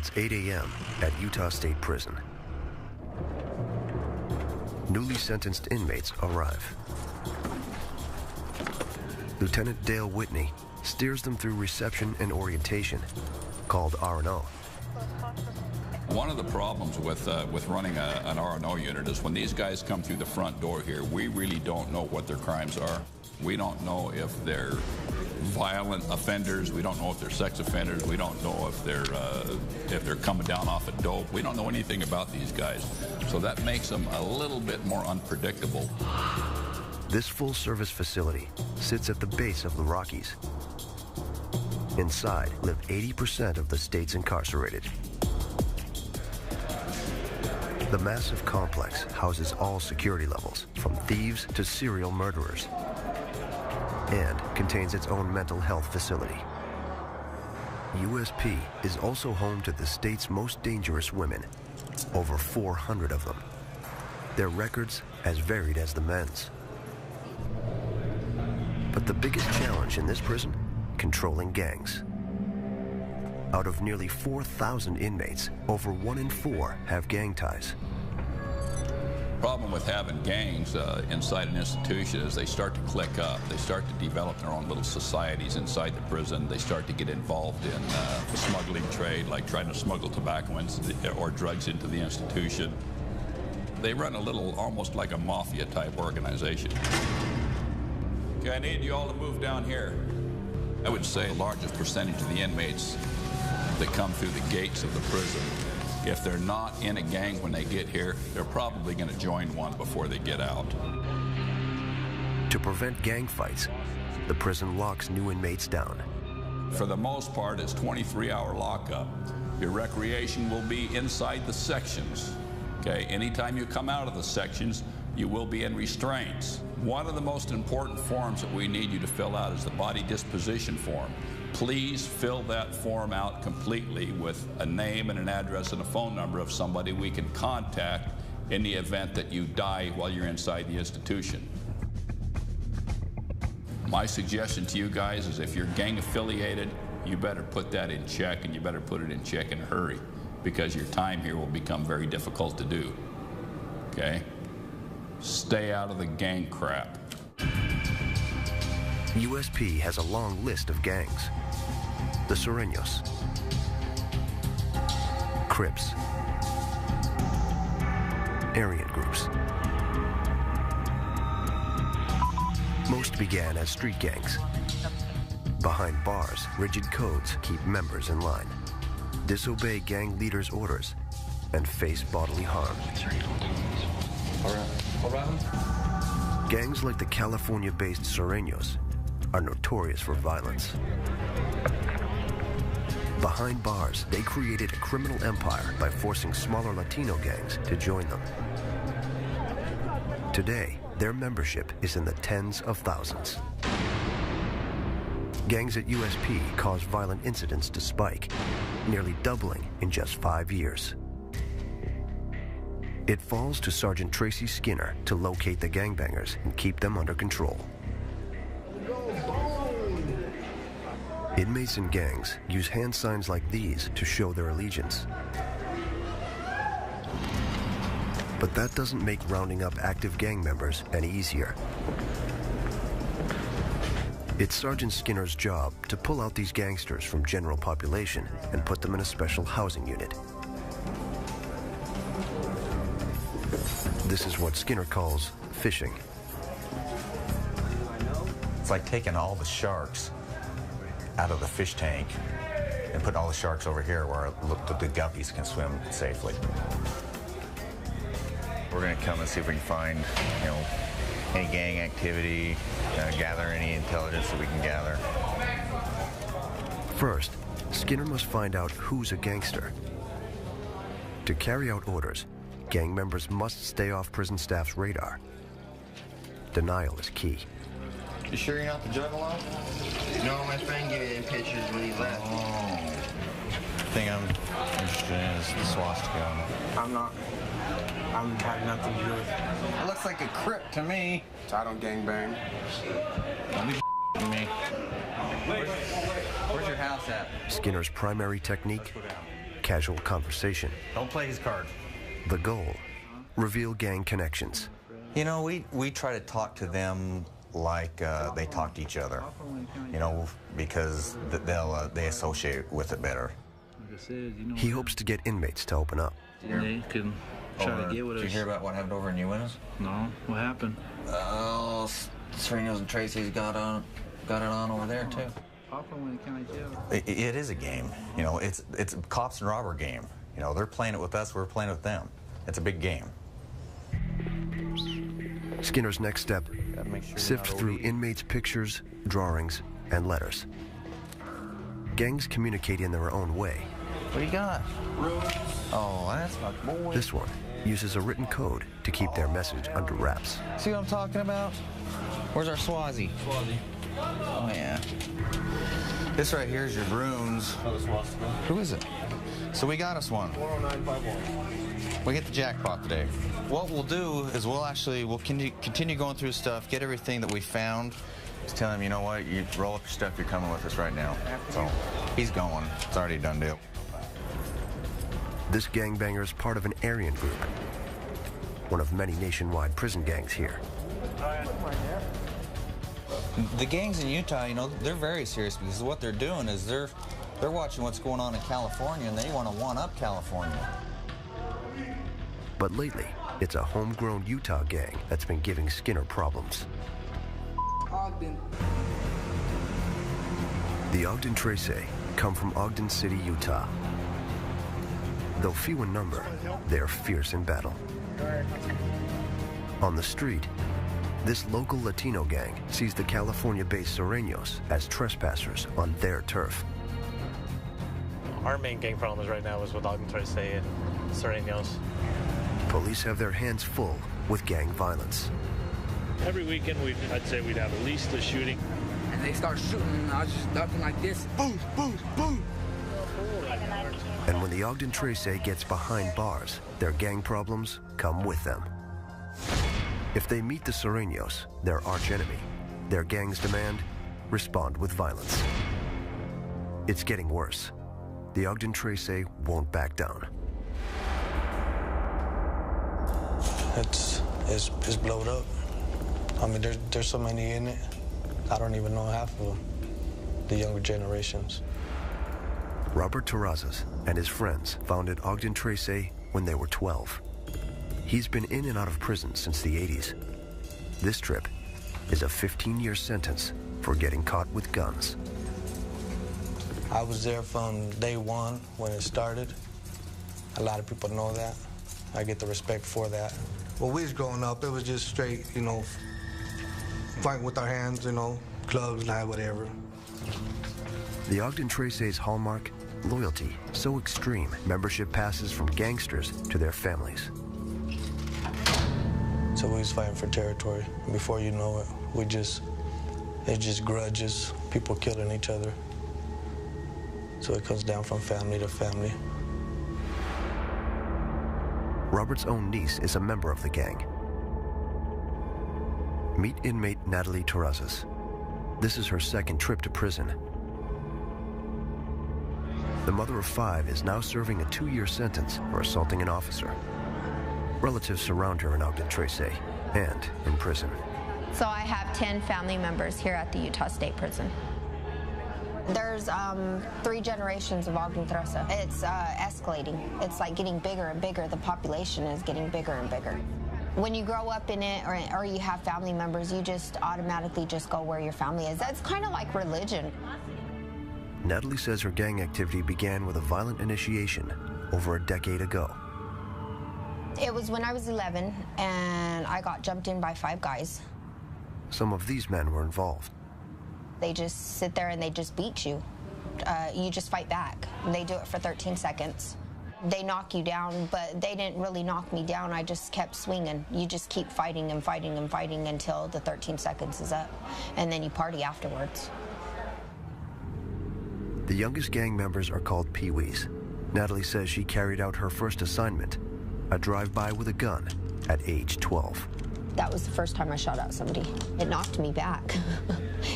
It's 8 a.m. at Utah State Prison. Newly sentenced inmates arrive. Lieutenant Dale Whitney steers them through reception and orientation, called R&O. One of the problems with running an R&O unit is when these guys come through the front door here, we really don't know what their crimes are. We don't know if they're violent offenders. We don't know if they're sex offenders. We don't know if they're coming down off of dope. We don't know anything about these guys. So that makes them a little bit more unpredictable. This full-service facility sits at the base of the Rockies. Inside live 80% of the state's incarcerated. The massive complex houses all security levels, from thieves to serial murderers, and contains its own mental health facility. USP is also home to the state's most dangerous women, over 400 of them. Their records as varied as the men's. But the biggest challenge in this prison, controlling gangs. Out of nearly 4,000 inmates, over 1 in 4 have gang ties. The problem with having gangs inside an institution is they start to click up. They start to develop their own little societies inside the prison. They start to get involved in the smuggling trade, like trying to smuggle tobacco or drugs into the institution. They run a little, almost like a mafia-type organization. Okay, I need you all to move down here. I would say the largest percentage of the inmates that come through the gates of the prison, if they're not in a gang when they get here, they're probably going to join one before they get out. To prevent gang fights, the prison locks new inmates down. For the most part, it's 23-hour lockup. Your recreation will be inside the sections. Okay, anytime you come out of the sections, you will be in restraints. One of the most important forms that we need you to fill out is the body disposition form. Please fill that form out completely with a name and an address and a phone number of somebody we can contact in the event that you die while you're inside the institution. My suggestion to you guys is if you're gang affiliated, you better put that in check, and you better put it in check in a hurry, because your time here will become very difficult to do. Okay? Stay out of the gang crap. USP has a long list of gangs. The Sureños, Crips, Aryan groups. Most began as street gangs. Behind bars, rigid codes keep members in line, disobey gang leaders' orders, and face bodily harm. Gangs like the California-based Sureños are notorious for violence. Behind bars, they created a criminal empire by forcing smaller Latino gangs to join them. Today, their membership is in the tens of thousands. Gangs at USP caused violent incidents to spike, nearly doubling in just 5 years. It falls to Sergeant Tracy Skinner to locate the gangbangers and keep them under control. Inmates and gangs use hand signs like these to show their allegiance. But that doesn't make rounding up active gang members any easier. It's Sergeant Skinner's job to pull out these gangsters from general population and put them in a special housing unit. This is what Skinner calls fishing. It's like taking all the sharks out of the fish tank and putting all the sharks over here where the guppies can swim safely. We're going to come and see if we can find, any gang activity, gather any intelligence that we can gather. First, Skinner must find out who's a gangster. To carry out orders, gang members must stay off prison staff's radar. Denial is key. You sure you're not the Juggalo? No, my friend gave me them pictures when he left. Oh. The thing I'm interested in is the swastika. I'm not. I'm had nothing to do with it. It looks like a Crip to me. So I don't gangbang. Don't be me. Where's your house at? Skinner's primary technique, casual conversation. Don't play his card. The goal, reveal gang connections. You know, we try to talk to them like they talk to each other, you know, because they associate with it better. He hopes to get inmates to open up. They can try to get with us. Did you hear about what happened over in Uintas? No, what happened? Oh, Serenios and Tracy's got it on over there too. It is a game, you know. It's a cops and robber game. You know, they're playing it with us, we're playing it with them. It's a big game. Skinner's next step, sift through inmates' pictures, drawings, and letters. Gangs communicate in their own way. What do you got? Oh, that's my boy. This one uses a written code to keep their message under wraps. See what I'm talking about? Where's our Swazi? Oh, yeah. This right here is your runes. Who is it? So we got us one. 10951. We hit the jackpot today. What we'll do is we'll continue going through stuff, get everything that we found. Just tell him, you know what, you roll up your stuff, you're coming with us right now. So he's going. It's already a done deal. This gangbanger is part of an Aryan group, one of many nationwide prison gangs here. The gangs in Utah, you know, they're very serious because what they're doing is they're watching what's going on in California and they want to one-up California. But lately, it's a homegrown Utah gang that's been giving Skinner problems. Ogden. The Ogden Trace come from Ogden City, Utah. Though few in number, they are fierce in battle. On the street, this local Latino gang sees the California-based Serenios as trespassers on their turf. Our main gang problems right now is with Ogden Trace and Serenios. Police have their hands full with gang violence. Every weekend, I'd say we'd have at least a shooting. And they start shooting, and I was just ducking like this. Boom, boom, boom. And when the Ogden Trace gets behind bars, their gang problems come with them. If they meet the Serenios, their archenemy, their gangs demand, respond with violence. It's getting worse. The Ogden Trace won't back down. It's blowed up. I mean, there's so many in it. I don't even know half of them, the younger generations. Robert Terrazas and his friends founded Ogden Trace when they were 12. He's been in and out of prison since the 80s. This trip is a 15-year sentence for getting caught with guns. I was there from day one when it started. A lot of people know that. I get the respect for that. When we was growing up, it was just straight, you know, fighting with our hands, you know, clubs, knife, whatever. The Ogden Trace's hallmark, loyalty so extreme, membership passes from gangsters to their families. So we was fighting for territory. Before you know it, it's just grudges, people killing each other. So it comes down from family to family. Robert's own niece is a member of the gang. Meet inmate Natalie Terrazas. This is her second trip to prison. The mother of 5 is now serving a 2-year sentence for assaulting an officer. Relatives surround her in Ogden Trace and in prison. So I have 10 family members here at the Utah State Prison. There's 3 generations of Ogden Trace. It's escalating. It's like getting bigger and bigger. The population is getting bigger and bigger. When you grow up in it or you have family members, you just automatically just go where your family is. That's kind of like religion. Natalie says her gang activity began with a violent initiation over a decade ago. It was when I was 11, and I got jumped in by 5 guys. Some of these men were involved. They just sit there and they just beat you. You just fight back. And they do it for 13 seconds. They knock you down, but they didn't really knock me down. I just kept swinging. You just keep fighting and fighting and fighting until the 13 seconds is up, and then you party afterwards. The youngest gang members are called Pee-wees. Natalie says she carried out her first assignment, a drive-by with a gun, at age 12. That was the first time I shot at somebody. It knocked me back.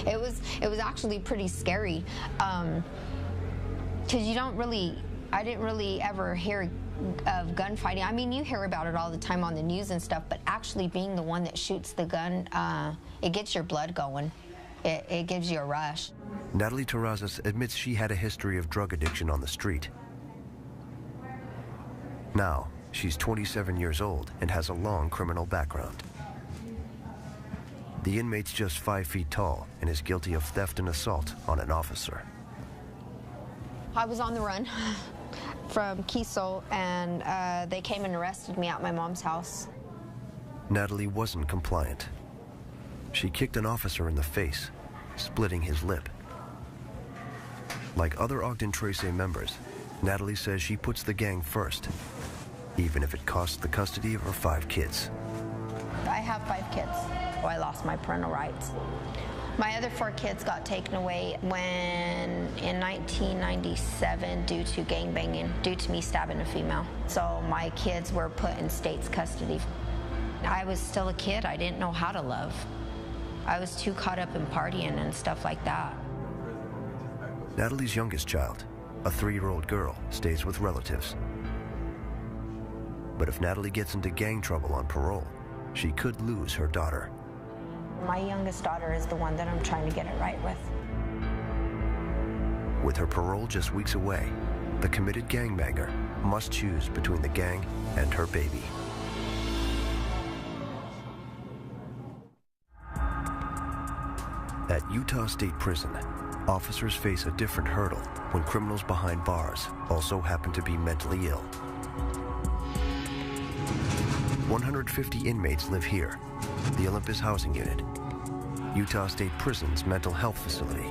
It was actually pretty scary, because you don't really, I didn't really ever hear of gunfighting. I mean, you hear about it all the time on the news and stuff, but actually being the one that shoots the gun, it gets your blood going. It gives you a rush. Natalie Terrazas admits she had a history of drug addiction on the street. Now, she's 27 years old and has a long criminal background. The inmate's just 5 feet tall and is guilty of theft and assault on an officer. I was on the run from Kiesel, and they came and arrested me at my mom's house. Natalie wasn't compliant. She kicked an officer in the face, splitting his lip. Like other Ogden Trace members, Natalie says she puts the gang first, even if it costs the custody of her 5 kids. I have 5 kids. Oh, I lost my parental rights. My other 4 kids got taken away in 1997 due to gangbanging, due to me stabbing a female. So my kids were put in state's custody. I was still a kid. I didn't know how to love. I was too caught up in partying and stuff like that. Natalie's youngest child, a 3-year-old girl, stays with relatives. But if Natalie gets into gang trouble on parole, she could lose her daughter. My youngest daughter is the one that I'm trying to get it right with. With her parole just weeks away, the committed gangbanger must choose between the gang and her baby. At Utah State Prison, officers face a different hurdle when criminals behind bars also happen to be mentally ill. 150 inmates live here, the Olympus Housing Unit, Utah State Prison's mental health facility.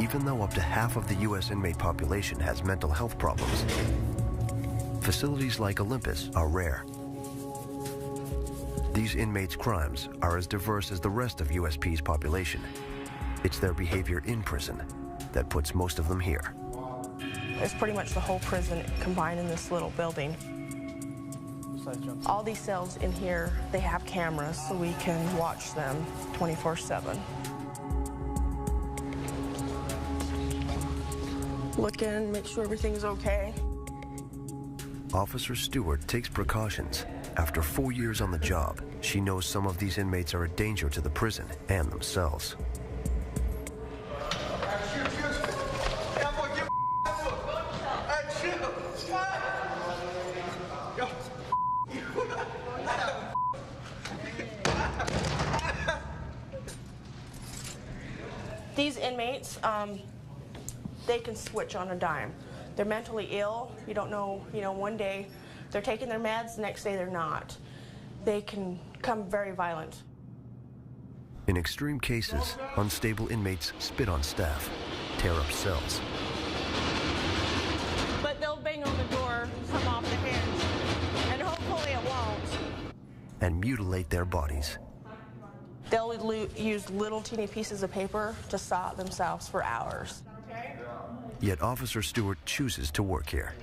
Even though up to half of the U.S. inmate population has mental health problems, facilities like Olympus are rare. These inmates' crimes are as diverse as the rest of USP's population. It's their behavior in prison that puts most of them here. It's pretty much the whole prison combined in this little building. All these cells in here, they have cameras so we can watch them 24/7. Look in, make sure everything's okay. Officer Stewart takes precautions. After 4 years on the job, she knows some of these inmates are a danger to the prison and themselves. These inmates, they can switch on a dime. They're mentally ill. You don't know, one day they're taking their meds, the next day they're not. They can become very violent. In extreme cases, unstable inmates spit on staff, tear up cells. But they'll bang on the door, come off the hinge, and hopefully it won't. And mutilate their bodies. They'll use little teeny pieces of paper to saw themselves for hours. Yet Officer Stewart chooses to work here.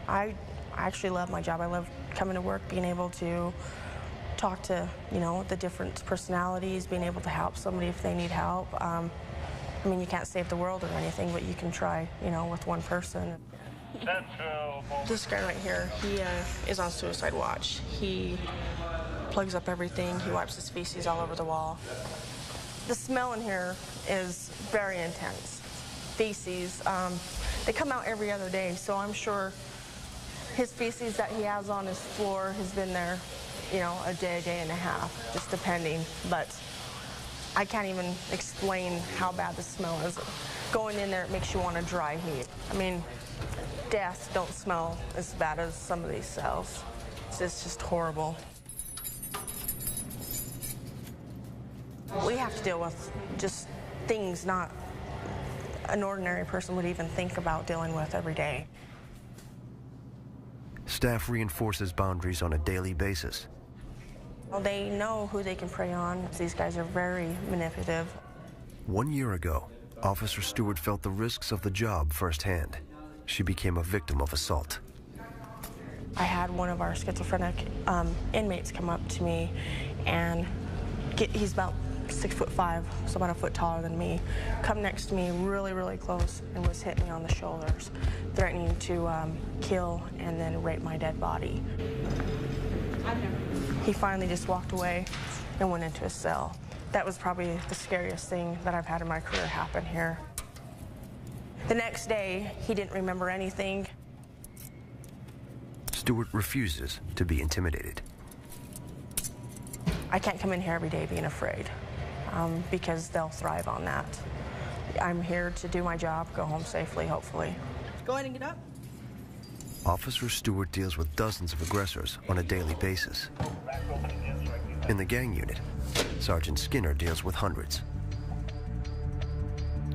I actually love my job. I love coming to work, being able to talk to, the different personalities, being able to help somebody if they need help. I mean, you can't save the world or anything, but you can try, with one person. This guy right here, he is on suicide watch. He plugs up everything. He wipes his feces all over the wall. The smell in here is very intense. Feces, they come out every other day, so I'm sure his feces that he has on his floor has been there, a day and a half, just depending. But I can't even explain how bad the smell is. Going in there, it makes you want to dry heat. I mean, deaths don't smell as bad as some of these cells. It's just horrible. We have to deal with just things not an ordinary person would even think about dealing with every day. Staff reinforces boundaries on a daily basis. Well, they know who they can prey on. These guys are very manipulative. 1 year ago, Officer Stewart felt the risks of the job firsthand. She became a victim of assault. I had one of our schizophrenic inmates come up to me, and he's about 6'5", so about a foot taller than me, come next to me really, really close and was hitting me on the shoulders, threatening to kill and then rape my dead body. He finally just walked away and went into his cell. That was probably the scariest thing that I've had in my career happen here. The next day, he didn't remember anything. Stewart refuses to be intimidated. I can't come in here every day being afraid because they'll thrive on that. I'm here to do my job, go home safely, hopefully. Go ahead and get up. Officer Stewart deals with dozens of aggressors on a daily basis. In the gang unit, Sergeant Skinner deals with hundreds.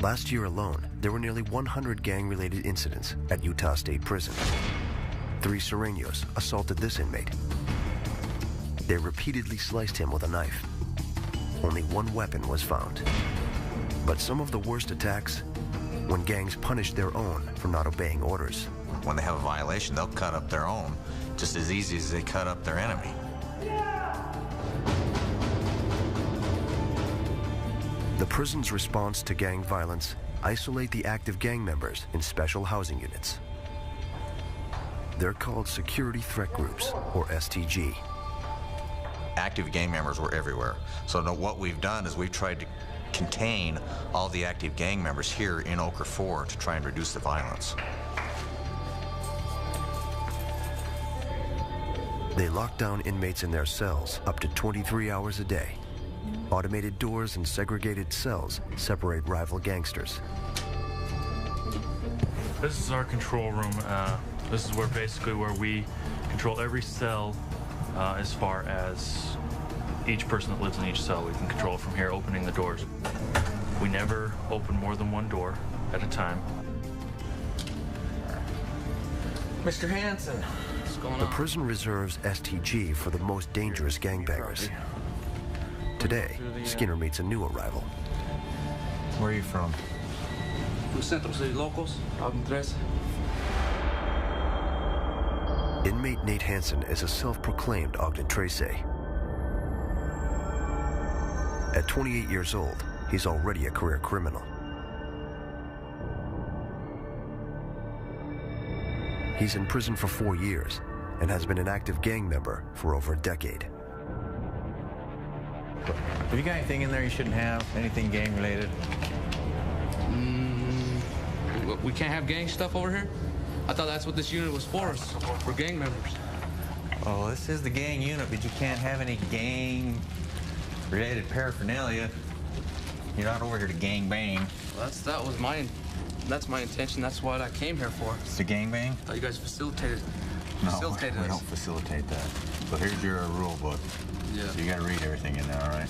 Last year alone, there were nearly 100 gang-related incidents at Utah State Prison. 3 Sureños assaulted this inmate. They repeatedly sliced him with a knife. Only one weapon was found. But some of the worst attacks, when gangs punish their own for not obeying orders. When they have a violation, they'll cut up their own just as easy as they cut up their enemy. The prison's response to gang violence isolate the active gang members in special housing units. They're called Security Threat Groups, or STG. Active gang members were everywhere. So what we've done is we've tried to contain all the active gang members here in Ochre 4 to try and reduce the violence. They lock down inmates in their cells up to 23 hours a day. Automated doors and segregated cells separate rival gangsters. This is our control room. This is basically where we control every cell as far as each person that lives in each cell. We can control it from here, opening the doors. We never open more than one door at a time. Mr. Hansen. The prison reserves STG for the most dangerous gangbangers. Today, Skinner meets a new arrival. Where are you from? From Central City Locals, Ogden 3. Inmate Nate Hansen is a self-proclaimed Ogden Trace. At 28 years old, he's already a career criminal. He's in prison for 4 years and has been an active gang member for over a decade. Have you got anything in there you shouldn't have? Anything gang-related? We can't have gang stuff over here? I thought that's what this unit was for gang members. Oh, this is the gang unit, but you can't have any gang-related paraphernalia. You're not over here to gang bang. Well, that's my intention. That's what I came here for. It's a gang bang? I thought you guys facilitated No, us. we don't facilitate that. But here's your rule book. Yeah. So you got to read everything in there, all right?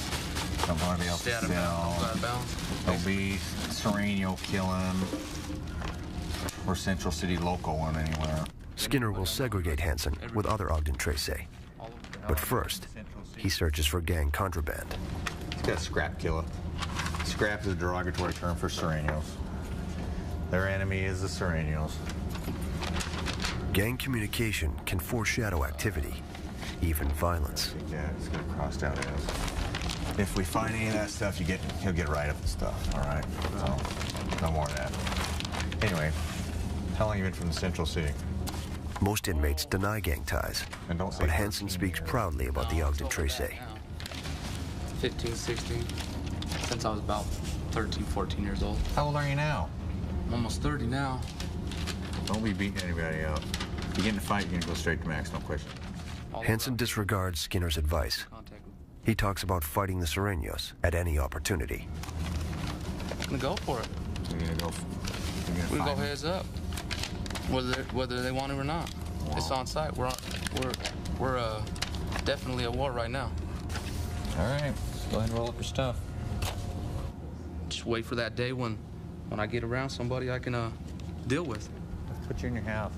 Don't want to be off the cell. Don't be Sureño killing or Central City Local one anywhere. Skinner will segregate Hansen with other Ogden Trace. But first, he searches for gang contraband. He's got a scrap killer. Scrap is a derogatory term for Sureños. Their enemy is the Sureños. Gang communication can foreshadow activity, even violence. Yeah, it's gonna crossed out as. If we find any of that stuff, he'll get right up and stuff. All right. So no more of that. Anyway, how long have you been from the Central City? Most inmates deny gang ties, but Hansen speaks proudly about the Ogden Trace. 15, 16, since I was about 13, 14 years old. How old are you now? I'm almost 30 now. Don't be beating anybody up. If you get in a fight, you're gonna go straight to max, no question. Hansen disregards Skinner's advice. He talks about fighting the Sureños at any opportunity. I'm gonna go for it. So you're gonna go. We're gonna go heads up, whether they want it or not. Wow. It's on site. We're definitely at war right now. All right, go ahead and roll up your stuff. Just wait for that day when I get around somebody I can deal with. Let's put you in your house.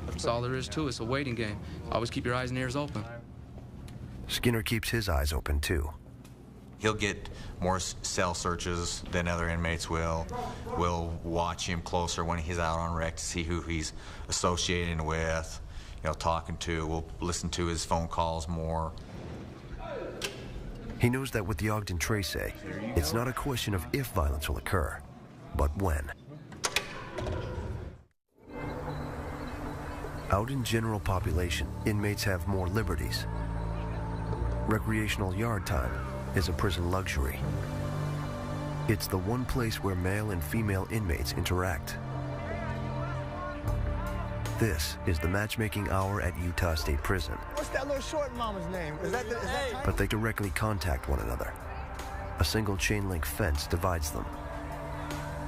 That's all there is to it. It's a waiting game. Always keep your eyes and ears open. Skinner keeps his eyes open too. He'll get more cell searches than other inmates will. We'll watch him closer when he's out on rec to see who he's associating with, talking to. We'll listen to his phone calls more. He knows that with the Ogden Trace, it's not a question of if violence will occur, but when. Out in general population, inmates have more liberties. Recreational yard time is a prison luxury. It's the one place where male and female inmates interact. This is the matchmaking hour at Utah State Prison. What's that little short mama's name? Is that But they directly contact one another. A single chain link fence divides them.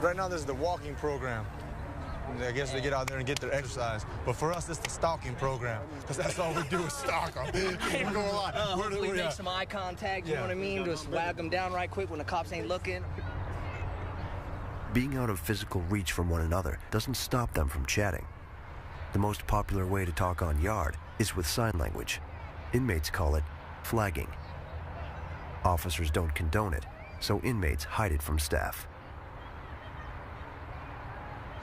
Right now, this is the walking program. I guess they get out there and get their exercise. But for us, it's the stalking program, because that's all we do is stalk them. We're going a lot. Hopefully make some eye contact, you know what I mean? Just wag them down right quick when the cops ain't looking. Being out of physical reach from one another doesn't stop them from chatting. The most popular way to talk on yard is with sign language. Inmates call it flagging. Officers don't condone it, so inmates hide it from staff.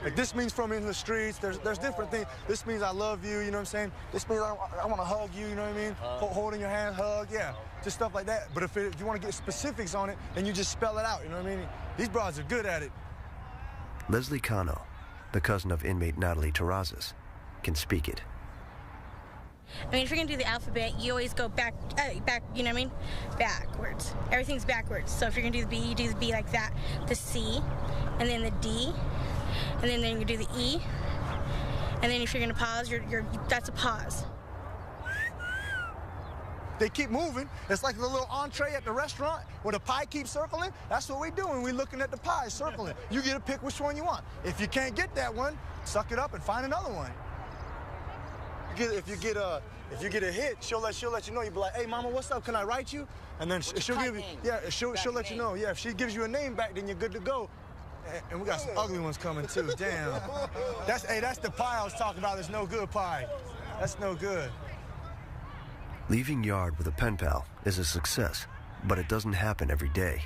Like, this means from in the streets, there's different things. This means I love you, you know what I'm saying? This means I want to hug you, you know what I mean? Holding your hand, hug, yeah. Just stuff like that. But if you want to get specifics on it, then you just spell it out, you know what I mean? These broads are good at it. Leslie Cano, the cousin of inmate Natalie Terrazas, can speak it. I mean, if you're gonna do the alphabet, you always go back, you know what I mean? Backwards. Everything's backwards. So if you're gonna do the B, you do the B like that. The C, and then the D, and then you do the E, and then if you're gonna pause, that's a pause. They keep moving. It's like the little entree at the restaurant where the pie keeps circling. That's what we're doing. We're looking at the pie, circling. You get to pick which one you want. If you can't get that one, suck it up and find another one. If you get a hit, she'll let you know. You'll be like, hey, mama, what's up? Can I write you? And then she'll give you, she'll let you know. Yeah, if she gives you a name back, then you're good to go. And we got some ugly ones coming too. Damn. That's the pie I was talking about. There's no good pie. That's no good. Leaving yard with a pen pal is a success, but it doesn't happen every day.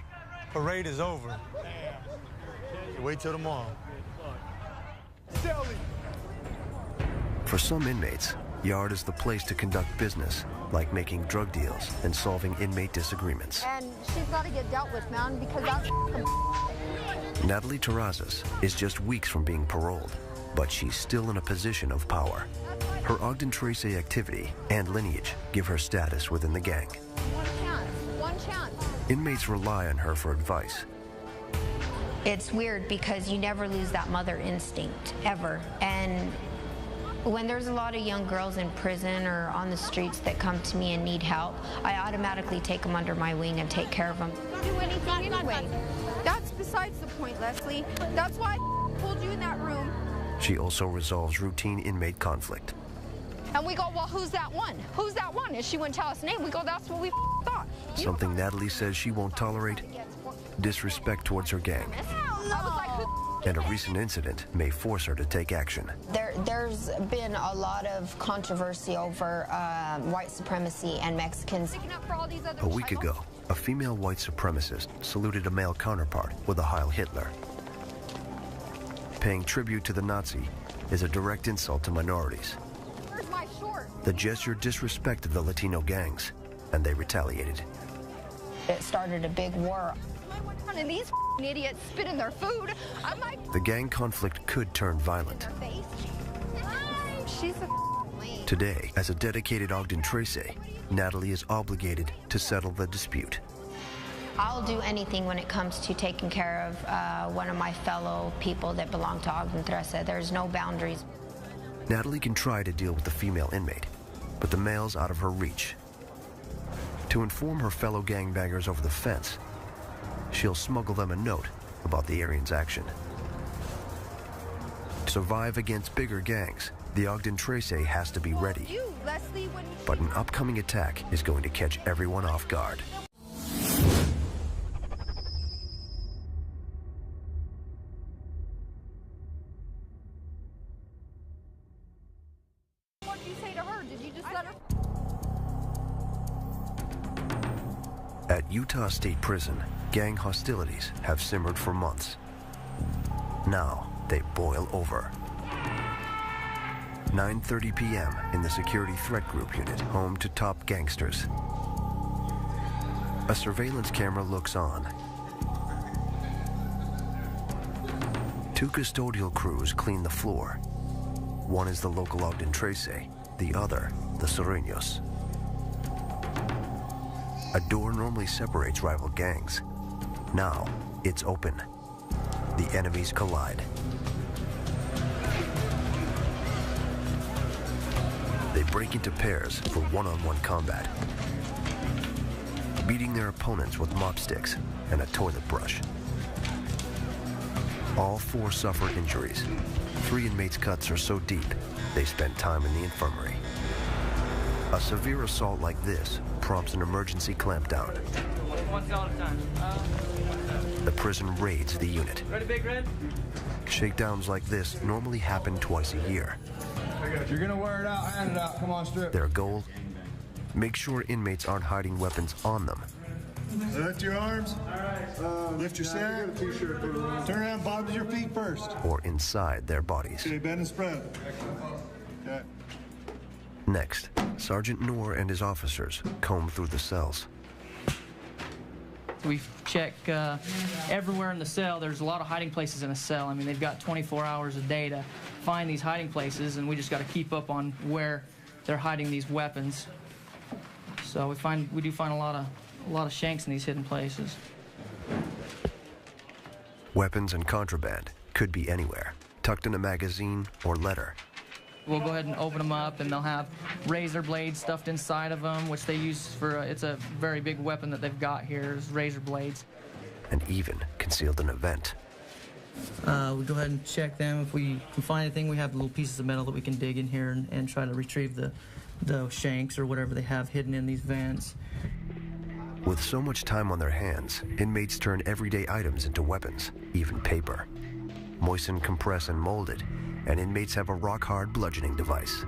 Parade is over. Wait till tomorrow. For some inmates, yard is the place to conduct business, like making drug deals and solving inmate disagreements. And she's got to get dealt with, man, because that's Natalie Terrazas is just weeks from being paroled, but she's still in a position of power. Her Ogden Trace activity and lineage give her status within the gang. One chance. Inmates rely on her for advice. It's weird because you never lose that mother instinct, ever. And when there's a lot of young girls in prison or on the streets that come to me and need help, I automatically take them under my wing and take care of them. Do anything anyway. That's besides the point, Leslie. That's why I pulled you in that room. She also resolves routine inmate conflict. And we go, well, who's that one? Who's that one? And she wouldn't tell us the name. We go, that's what we thought. Something Natalie says she won't tolerate: disrespect towards her gang. And a recent incident may force her to take action. There's been a lot of controversy over white supremacy and Mexicans. A week ago, a female white supremacist saluted a male counterpart with a Heil Hitler. Paying tribute to the Nazi is a direct insult to minorities. Where's my short? The gesture disrespected the Latino gangs, and they retaliated. It started a big war. And these idiots spit in their food. I'm like, the gang conflict could turn violent. She's a Today, as a dedicated Ogden Trace, Natalie is obligated to settle the dispute. I'll do anything when it comes to taking care of one of my fellow people that belong to Ogden Trace. There's no boundaries. Natalie can try to deal with the female inmate, but the male's out of her reach. To inform her fellow gangbangers over the fence, she'll smuggle them a note about the Aryan's action. To survive against bigger gangs, the Ogden Trace has to be ready. But an upcoming attack is going to catch everyone off guard. What did you say to her? Did you just let her? At Utah State Prison, gang hostilities have simmered for months. Now they boil over. 9:30 p.m. in the Security Threat Group unit, home to top gangsters. A surveillance camera looks on. 2 custodial crews clean the floor. One is the local Ogden Tracy, the other, the Sureños. A door normally separates rival gangs. Now, it's open. The enemies collide. They break into pairs for one-on-one combat, beating their opponents with mop sticks and a toilet brush. All 4 suffer injuries. 3 inmates' cuts are so deep, they spend time in the infirmary. A severe assault like this prompts an emergency clampdown. One cell at a time. The prison raids the unit. Ready, Big Red? Shakedowns like this normally happen twice a year. If you're gonna wear it out, hand it out. Come on, strip. Their goal? Make sure inmates aren't hiding weapons on them. Lift your arms. Lift your sack. Turn around, bottom of your feet first. Or inside their bodies. Okay, bend and spread. Okay. Next, Sergeant Noor and his officers comb through the cells. We check everywhere in the cell. There's a lot of hiding places in a cell. I mean, they've got 24 hours a day to find these hiding places, and we just got to keep up on where they're hiding these weapons. So we do find a lot of shanks in these hidden places. Weapons and contraband could be anywhere, tucked in a magazine or letter. We'll go ahead and open them up, and they'll have razor blades stuffed inside of them, which they use for, it's a very big weapon that they've got here, is razor blades. And even concealed in a vent. We go ahead and check them. If we can find anything, we have little pieces of metal that we can dig in here and try to retrieve the shanks or whatever they have hidden in these vents. With so much time on their hands, inmates turn everyday items into weapons, even paper. Moisten, compress, and mold it, and inmates have a rock-hard bludgeoning device.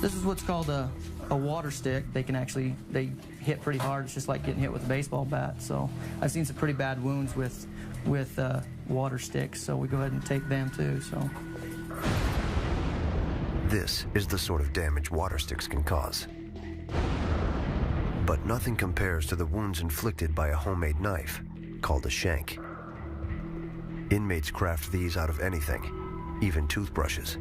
This is what's called a water stick. They hit pretty hard. It's just like getting hit with a baseball bat. So I've seen some pretty bad wounds with water sticks, so we go ahead and take them too. So this is the sort of damage water sticks can cause. But nothing compares to the wounds inflicted by a homemade knife, called a shank. Inmates craft these out of anything, even toothbrushes.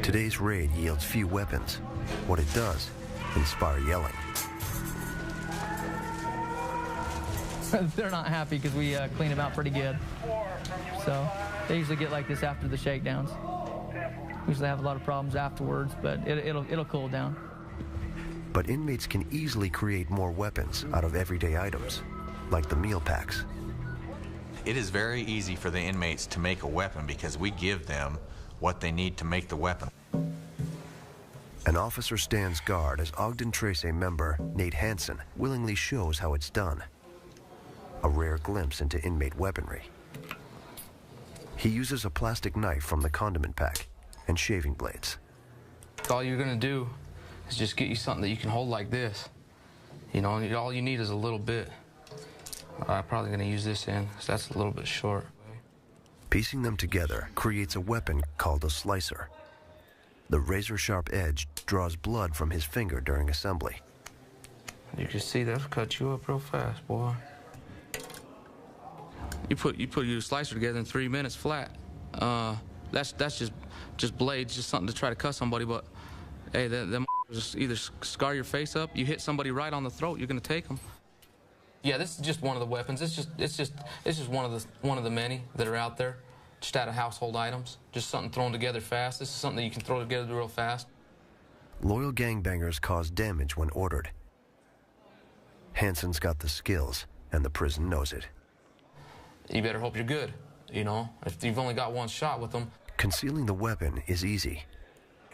Today's raid yields few weapons. What it does, inspire yelling. They're not happy because we clean them out pretty good. So they usually get like this after the shakedowns. We usually have a lot of problems afterwards, but it'll cool down. But inmates can easily create more weapons out of everyday items, like the meal packs. It is very easy for the inmates to make a weapon because we give them what they need to make the weapon. An officer stands guard as Ogden Tracy member Nate Hansen willingly shows how it's done. A rare glimpse into inmate weaponry. He uses a plastic knife from the condiment pack and shaving blades. All you're gonna do is just get you something that you can hold like this. You know, all you need is a little bit. I'm probably gonna use this end, because that's a little bit short. Piecing them together creates a weapon called a slicer. The razor-sharp edge draws blood from his finger during assembly. You can see that'll cut you up real fast, boy. You put your slicer together in 3 minutes flat. That's just blades, just something to try to cut somebody. But hey, them just either scar your face up. You hit somebody right on the throat, you're gonna take them. Yeah, this is just one of the weapons. It's just one of the many that are out there, just out of household items. Just something thrown together fast. This is something that you can throw together real fast. Loyal gangbangers cause damage when ordered. Hansen's got the skills, and the prison knows it. You better hope you're good, you know? If you've only got one shot with them. Concealing the weapon is easy.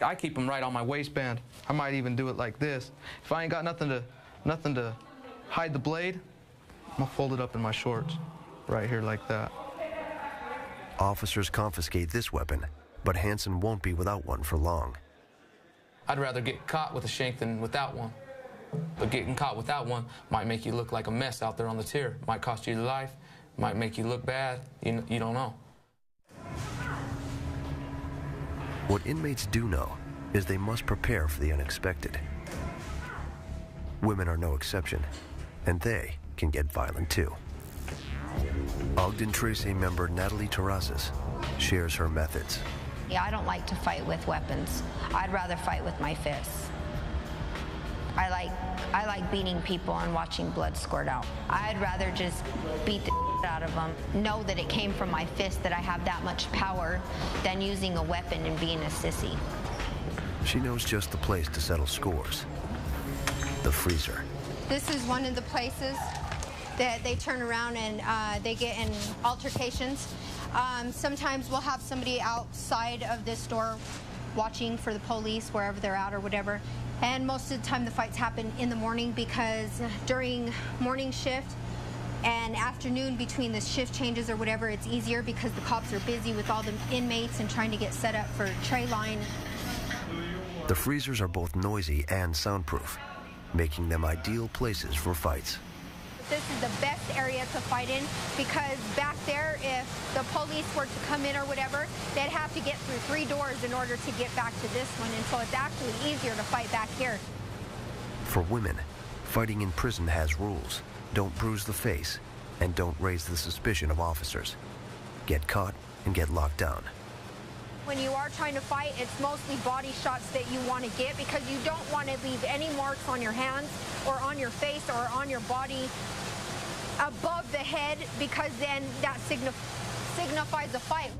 I keep them right on my waistband. I might even do it like this. If I ain't got nothing to hide the blade, I'm gonna fold it up in my shorts, right here like that. Officers confiscate this weapon, but Hansen won't be without one for long. I'd rather get caught with a shank than without one. But getting caught without one might make you look like a mess out there on the tier. Might cost you your life, might make you look bad. You don't know. What inmates do know is they must prepare for the unexpected. Women are no exception, and they can get violent too. Ogden Tracy member Natalie Terrazas shares her methods. Yeah, I don't like to fight with weapons. I'd rather fight with my fists. I like beating people and watching blood squirt out. I'd rather just beat the out of them, know that it came from my fist, that I have that much power, than using a weapon and being a sissy. She knows just the place to settle scores. The freezer. This is one of the places that they turn around and they get in altercations. Sometimes we'll have somebody outside of this door watching for the police, wherever they're at or whatever. And most of the time the fights happen in the morning, because during morning shift and afternoon between the shift changes or whatever, it's easier because the cops are busy with all the inmates and trying to get set up for tray line. The freezers are both noisy and soundproof, making them ideal places for fights. This is the best area to fight in, because back there, if the police were to come in or whatever, they'd have to get through 3 doors in order to get back to this one, and so it's actually easier to fight back here. For women, fighting in prison has rules. Don't bruise the face, and don't raise the suspicion of officers. Get caught and get locked down. When you are trying to fight, it's mostly body shots that you want to get, because you don't want to leave any marks on your hands or on your face or on your body above the head, because then that signifies a fight.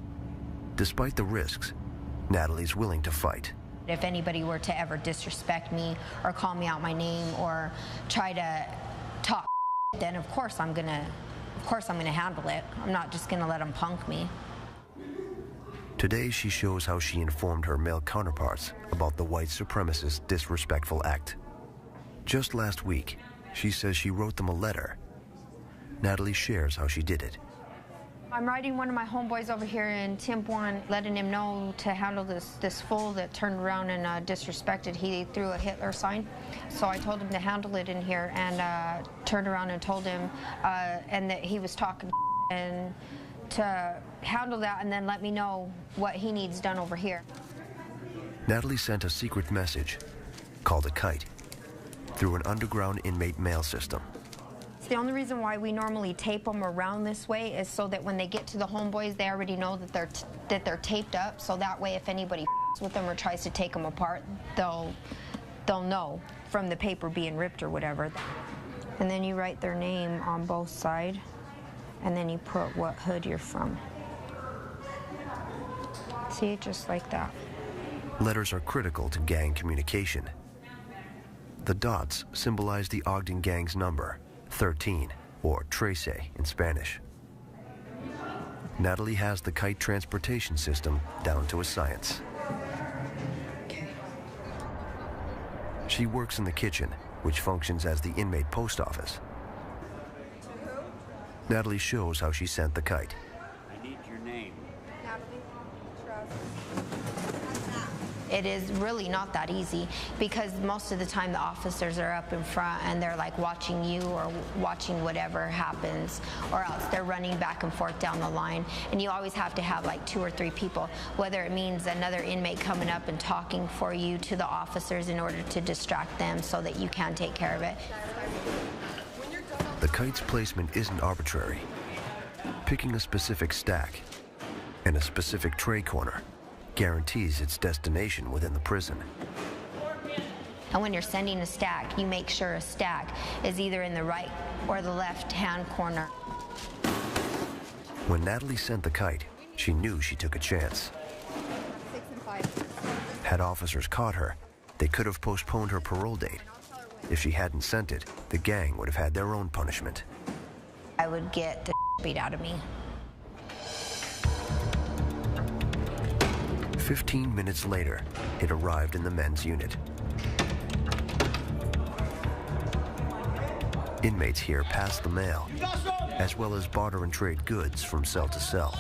Despite the risks, Natalie's willing to fight. If anybody were to ever disrespect me or call me out my name or try to talk, then of course I'm gonna handle it. I'm not just gonna let them punk me. Today she shows how she informed her male counterparts about the white supremacist disrespectful act. Just last week, she says she wrote them a letter. Natalie shares how she did it. I'm writing one of my homeboys over here in Temp 1, letting him know to handle this fool that turned around and disrespected. He threw a Hitler sign. So I told him to handle it in here, and turned around and told him and that he was talking, and to handle that and then let me know what he needs done over here. Natalie sent a secret message, called a kite, through an underground inmate mail system. The only reason why we normally tape them around this way is so that when they get to the homeboys, they already know that they're taped up. So that way, if anybody with them or tries to take them apart, they'll know from the paper being ripped or whatever. And then you write their name on both sides, and then you put what hood you're from. See, just like that. Letters are critical to gang communication. The dots symbolize the Ogden Gang's number, 13, or Trece in Spanish. Natalie has the kite transportation system down to a science. Okay. She works in the kitchen, which functions as the inmate post office. Natalie shows how she sent the kite. I need your name. It is really not that easy, because most of the time the officers are up in front and they're like watching you or watching whatever happens, or else they're running back and forth down the line. And you always have to have like 2 or 3 people, whether it means another inmate coming up and talking for you to the officers in order to distract them so that you can take care of it. The kite's placement isn't arbitrary. Picking a specific stack and a specific tray corner guarantees its destination within the prison. And when you're sending a stack, you make sure a stack is either in the right or the left-hand corner. When Natalie sent the kite, she knew she took a chance. Had officers caught her, they could have postponed her parole date. If she hadn't sent it, the gang would have had their own punishment. I would get the beat out of me. 15 minutes later, it arrived in the men's unit. Inmates here pass the mail, as well as barter and trade goods from cell to cell.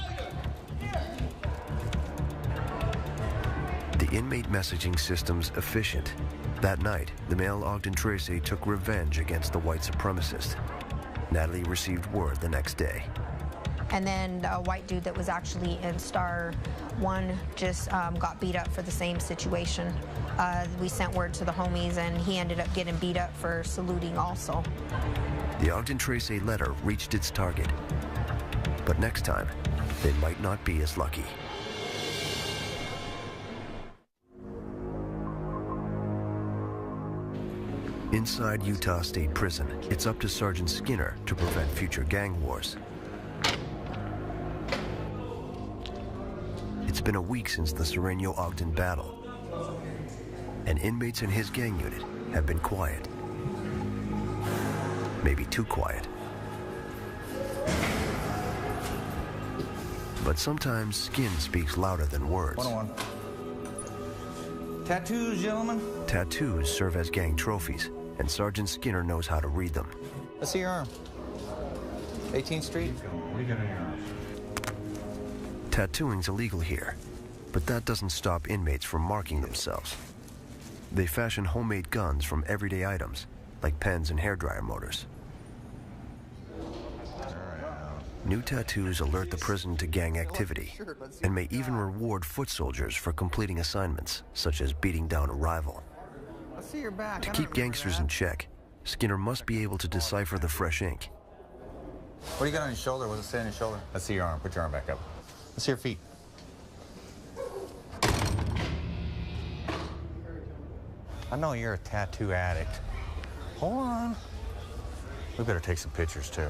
The inmate messaging system's efficient. That night, the male Ogden Tracy took revenge against the white supremacist. Natalie received word the next day. And then the white dude that was actually in Star 1 just got beat up for the same situation. We sent word to the homies, and he ended up getting beat up for saluting also. The Ogden Trace letter reached its target. But next time, they might not be as lucky. Inside Utah State Prison, it's up to Sergeant Skinner to prevent future gang wars. It's been a week since the Sereno-Ogden battle, and inmates in his gang unit have been quiet. Maybe too quiet. But sometimes skin speaks louder than words. 101. Tattoos, gentlemen. Tattoos serve as gang trophies, and Sergeant Skinner knows how to read them. Let's see your arm. 18th Street. Tattooing's illegal here, but that doesn't stop inmates from marking themselves. They fashion homemade guns from everyday items, like pens and hairdryer motors. New tattoos alert the prison to gang activity, and may even reward foot soldiers for completing assignments, such as beating down a rival. To keep gangsters in check, Skinner must be able to decipher the fresh ink. What do you got on your shoulder? What does it say on your shoulder? Let's see your arm. Put your arm back up. Let's see your feet. I know you're a tattoo addict. Hold on. We better take some pictures, too.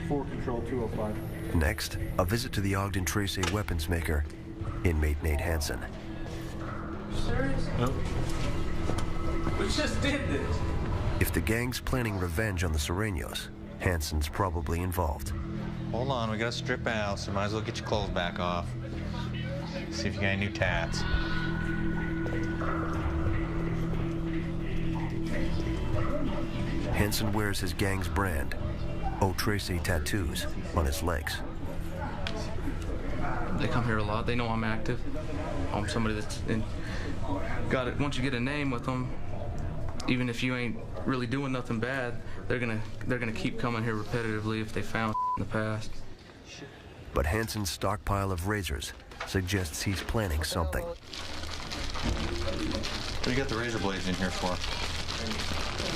4 Control 205. Next, a visit to the Ogden Trace weapons maker, inmate Nate Hansen. Serious? Nope. We just did this. If the gang's planning revenge on the Serenos, Hansen's probably involved. Hold on, we gotta strip out, so might as well get your clothes back off. See if you got any new tats. Hansen wears his gang's brand, O Trace tattoos, on his legs. They come here a lot. They know I'm active. I'm somebody that's got it. Once you get a name with them, even if you ain't really doing nothing bad, they're gonna keep coming here repetitively if they found in the past. But Hansen's stockpile of razors suggests he's planning something. What do you got the razor blades in here for?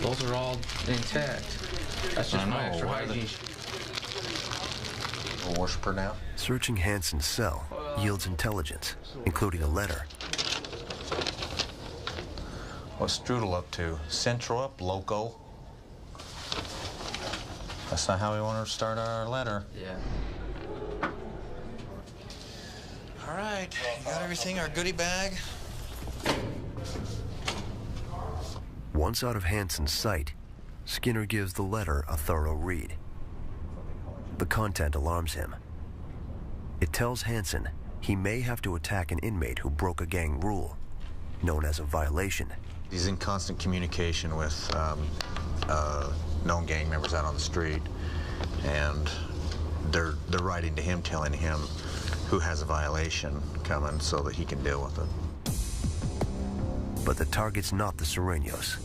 Those are all intact. That's just my extra hygiene. A worshiper now? Searching Hansen's cell yields intelligence, including a letter. What's Strudel up to? Central up, loco. That's not how we want to start our letter. Yeah. All right, you got everything, our goodie bag? Once out of Hansen's sight, Skinner gives the letter a thorough read. The content alarms him. It tells Hansen he may have to attack an inmate who broke a gang rule, known as a violation. He's in constant communication with known gang members out on the street, and they're writing to him, telling him who has a violation coming so that he can deal with it. But the target's not the Serenos.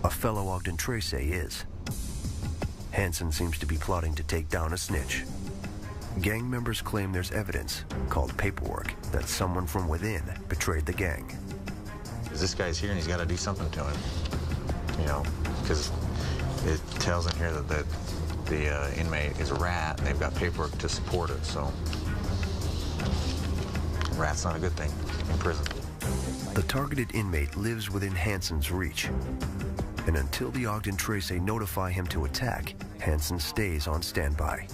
A fellow Ogden Trace is. Hansen seems to be plotting to take down a snitch. Gang members claim there's evidence, called paperwork, that someone from within betrayed the gang. Because this guy's here and he's got to do something to him. You know, because it tells in here that the inmate is a rat and they've got paperwork to support it, so rat's not a good thing in prison. The targeted inmate lives within Hansen's reach. And until the Ogden Trace notify him to attack, Hansen stays on standby.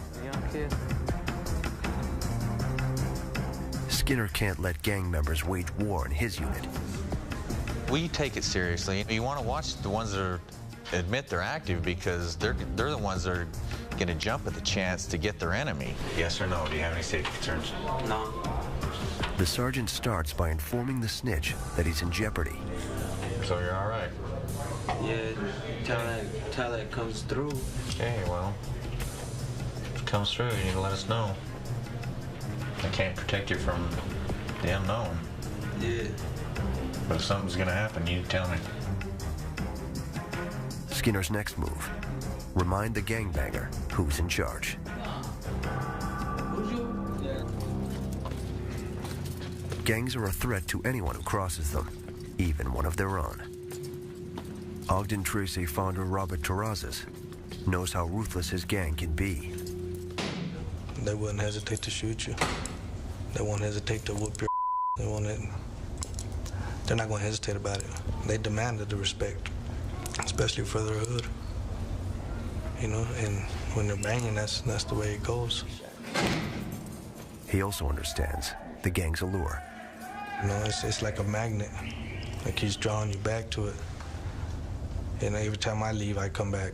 Skinner can't let gang members wage war in his unit. We take it seriously. You want to watch the ones that admit they're active, because they're the ones that are going to jump at the chance to get their enemy. Yes or no? Do you have any safety concerns? No. The sergeant starts by informing the snitch that he's in jeopardy. So you're all right? Yeah, till that comes through. Okay, well, if it comes through, you need to let us know. I can't protect you from the unknown. Yeah. But if something's gonna happen, you need to tell me. Skinner's next move: remind the gangbanger who's in charge. Gangs are a threat to anyone who crosses them, even one of their own. Ogden Tracy founder Robert Terrazas knows how ruthless his gang can be. They wouldn't hesitate to shoot you. They won't hesitate to whoop your. They're not going to hesitate about it. They demanded the respect, especially for their hood. You know, and when they're banging, that's the way it goes. He also understands the gang's allure. You know, it's like a magnet. Like he's drawing you back to it. And every time I leave, I come back.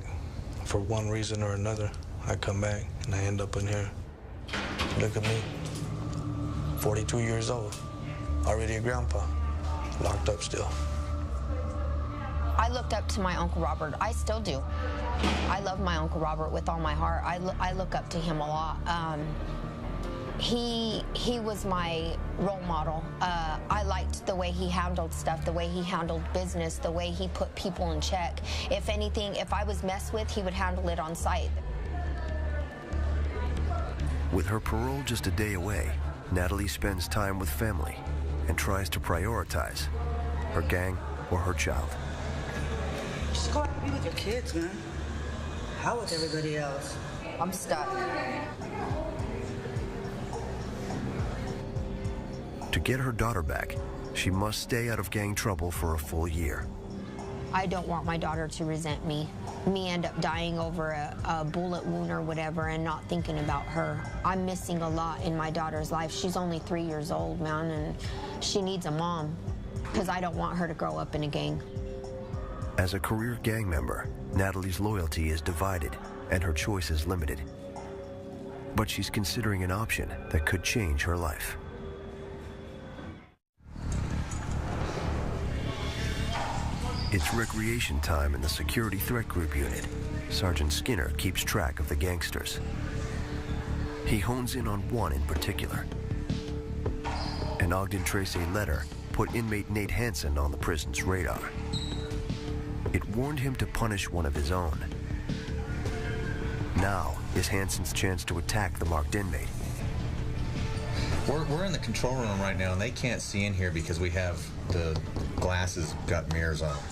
For one reason or another, I come back and I end up in here. Look at me, 42 years old, already a grandpa, locked up still. I looked up to my Uncle Robert. I still do. I love my Uncle Robert with all my heart. I look up to him a lot. He was my role model. I liked the way he handled stuff, the way he handled business, the way he put people in check. If anything, if I was messed with, he would handle it on site. With her parole just a day away, Natalie spends time with family and tries to prioritize her gang or her child. Just go out and be with your kids, man. How with everybody else? I'm stuck. To get her daughter back, she must stay out of gang trouble for a full year. I don't want my daughter to resent me. Me end up dying over a bullet wound or whatever and not thinking about her. I'm missing a lot in my daughter's life. She's only 3 years old, man, and she needs a mom because I don't want her to grow up in a gang. As a career gang member, Natalie's loyalty is divided and her choice is limited. But she's considering an option that could change her life. It's recreation time in the Security Threat Group unit. Sergeant Skinner keeps track of the gangsters. He hones in on one in particular. An Ogden Tracy letter put inmate Nate Hansen on the prison's radar. It warned him to punish one of his own. Now is Hansen's chance to attack the marked inmate. We're in the control room right now, and they can't see in here because we have the glasses got mirrors on them.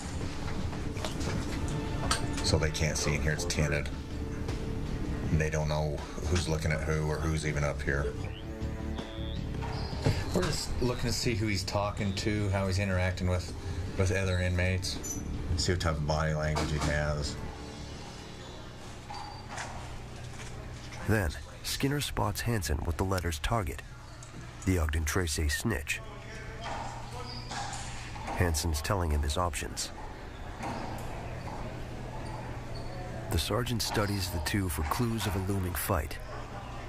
So they can't see in here, it's tinted. And they don't know who's looking at who or who's even up here. We're just looking to see who he's talking to, how he's interacting with other inmates, see what type of body language he has. Then, Skinner spots Hansen with the letter's target, the Ogden Tracy snitch. Hansen's telling him his options. The sergeant studies the two for clues of a looming fight.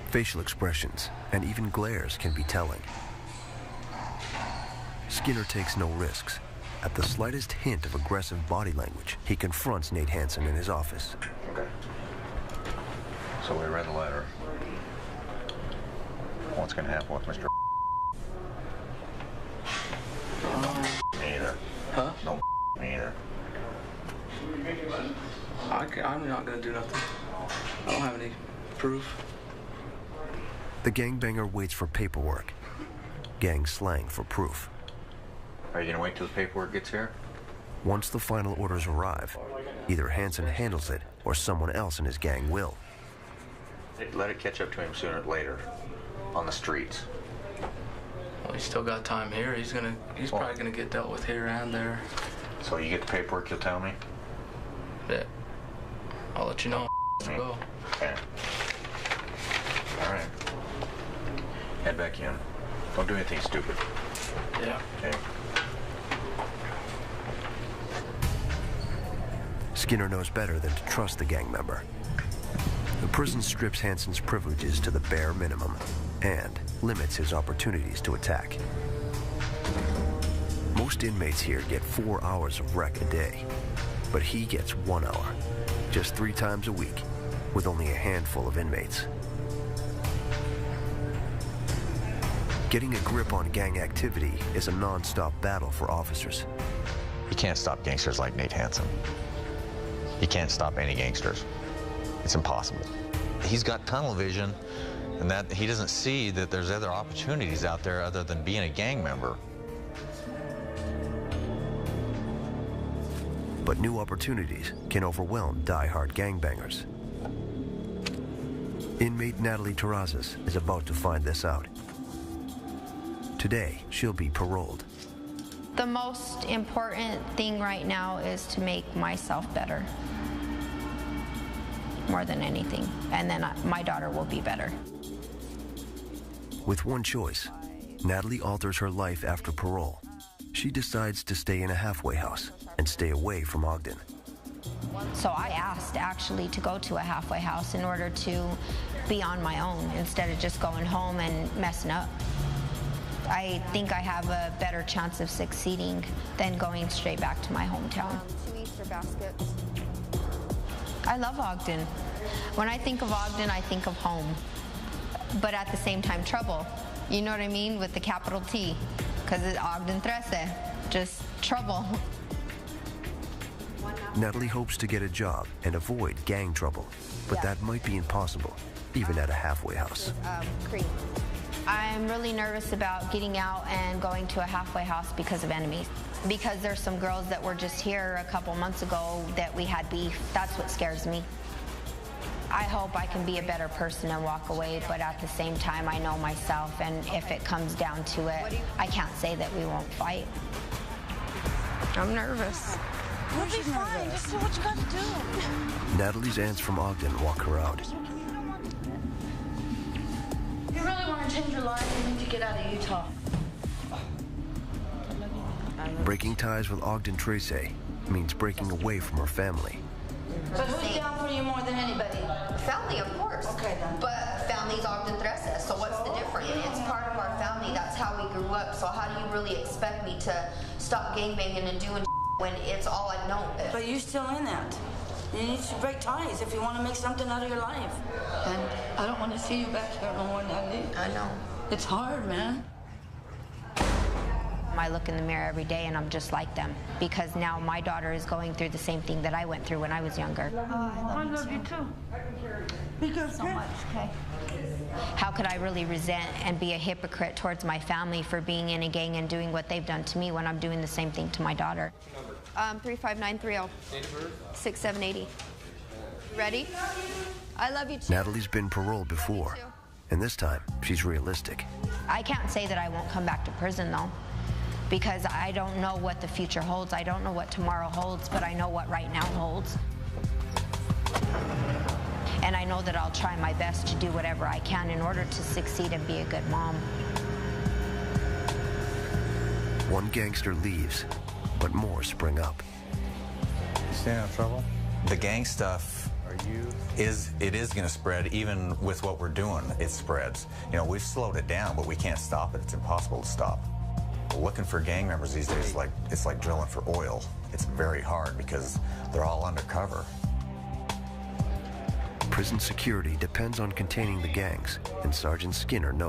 Facial expressions and even glares can be telling. Skinner takes no risks. At the slightest hint of aggressive body language, he confronts Nate Hansen in his office. Okay. So we read the letter. What's going to happen with Mr. Me either. Huh? No me either. I'm not going to do nothing. I don't have any proof. The gangbanger waits for paperwork. Gang slang for proof. Are you going to wait till the paperwork gets here? Once the final orders arrive, either Hansen handles it or someone else in his gang will. Let it catch up to him sooner or later on the streets. Well, he's still got time here. He's probably gonna get dealt with here and there. So you get the paperwork, you'll tell me? Yeah. I'll let you know. Go. Okay. All right. Head back in. Don't do anything stupid. Yeah. Okay. Skinner knows better than to trust the gang member. The prison strips Hansen's privileges to the bare minimum and limits his opportunities to attack. Most inmates here get 4 hours of rec a day, but he gets 1 hour, just 3 times a week, with only a handful of inmates. Getting a grip on gang activity is a non-stop battle for officers. You can't stop gangsters like Nate Hansen. You can't stop any gangsters. It's impossible. He's got tunnel vision, And that he doesn't see that there's other opportunities out there other than being a gang member. But new opportunities can overwhelm die-hard gangbangers. Inmate Natalie Terrazas is about to find this out. Today, she'll be paroled. The most important thing right now is to make myself better. More than anything. And then my daughter will be better. With one choice, Natalie alters her life after parole. She decides to stay in a halfway house and stay away from Ogden. So I asked actually to go to a halfway house in order to be on my own instead of just going home and messing up. I think I have a better chance of succeeding than going straight back to my hometown. 2 Easter baskets. I love Ogden. When I think of Ogden, I think of home. But at the same time, trouble. You know what I mean? With the capital T. Because it's Ogden 13. Just trouble. Natalie hopes to get a job and avoid gang trouble, but that might be impossible, even at a halfway house. Cream. I'm really nervous about getting out and going to a halfway house because of enemies. Because there's some girls that were just here a couple months ago that we had beef. That's what scares me. I hope I can be a better person and walk away, but at the same time, I know myself, and if it comes down to it, I can't say that we won't fight. I'm nervous. You'll be fine. Just do what you gotta do. Natalie's aunts from Ogden walk her out. If you really want to change your life, you need to get out of Utah. Breaking ties with Ogden Tracy means breaking away from her family. But who's down for you more than anybody? Family, of course. Okay, then. But family's Ogden 13, so what's the difference? It's part of our family. That's how we grew up. So how do you really expect me to stop gangbanging and doing when it's all I've known? But you're still in that. You need to break ties if you want to make something out of your life. And I don't want to see you back here no more, Natalie. I know. It's hard, man. I look in the mirror every day and I'm just like them because now my daughter is going through the same thing that I went through when I was younger. I love you too. Because so much, okay? How could I really resent and be a hypocrite towards my family for being in a gang and doing what they've done to me when I'm doing the same thing to my daughter? 35930. 6780. Ready? I love you too. Natalie's been paroled before, and this time she's realistic. I can't say that I won't come back to prison though, because I don't know what the future holds. I don't know what tomorrow holds, but I know what right now holds. And I know that I'll try my best to do whatever I can in order to succeed and be a good mom. One gangster leaves, but more spring up. You staying out of trouble? The gang stuff is going to spread even with what we're doing. It spreads. You know, we've slowed it down, but we can't stop it. It's impossible to stop. Looking for gang members these days, it's like drilling for oil. It's very hard because they're all undercover. Prison security depends on containing the gangs, and Sergeant Skinner knows